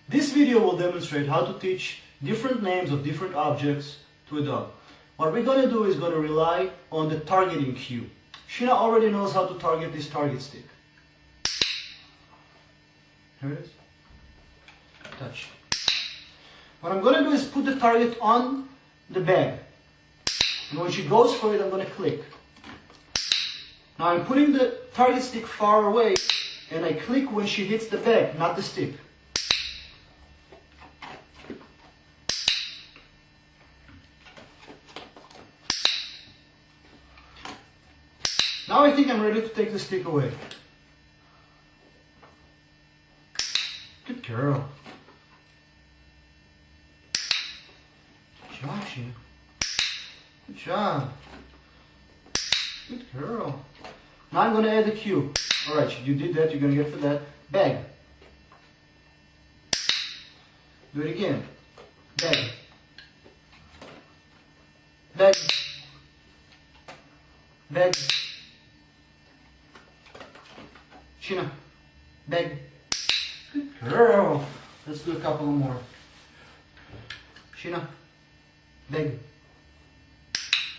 This video will demonstrate how to teach different names of different objects to a dog. What we're going to do is going to rely on the targeting cue. Sheena already knows how to target this target stick. Here it is. Touch. What I'm going to do is put the target on the bag. And when she goes for it, I'm going to click. Now I'm putting the target stick far away, and I click when she hits the bag, not the stick. Now I think I'm ready to take the stick away. Good girl. Good job, Sheena. Good job. Good girl. Now I'm going to add the cue. Alright, you did that, you're going to get for that. Bag. Do it again. Bag. Bag. Bag. Sheena. Bag. Good girl. Let's do a couple more. Sheena. Bag.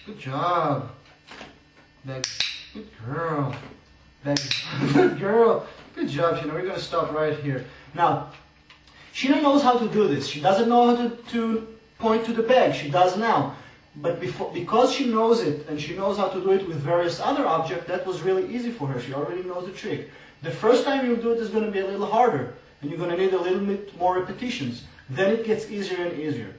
Good job. Bag. Good girl. Bag. Good girl. Good job, Sheena. We're going to stop right here. Now, Sheena knows how to do this. She doesn't know how to point to the bag. She does now. But because she knows it, and she knows how to do it with various other objects, that was really easy for her. She already knows the trick. The first time you do it is going to be a little harder, and you're going to need a little bit more repetitions. Then it gets easier and easier.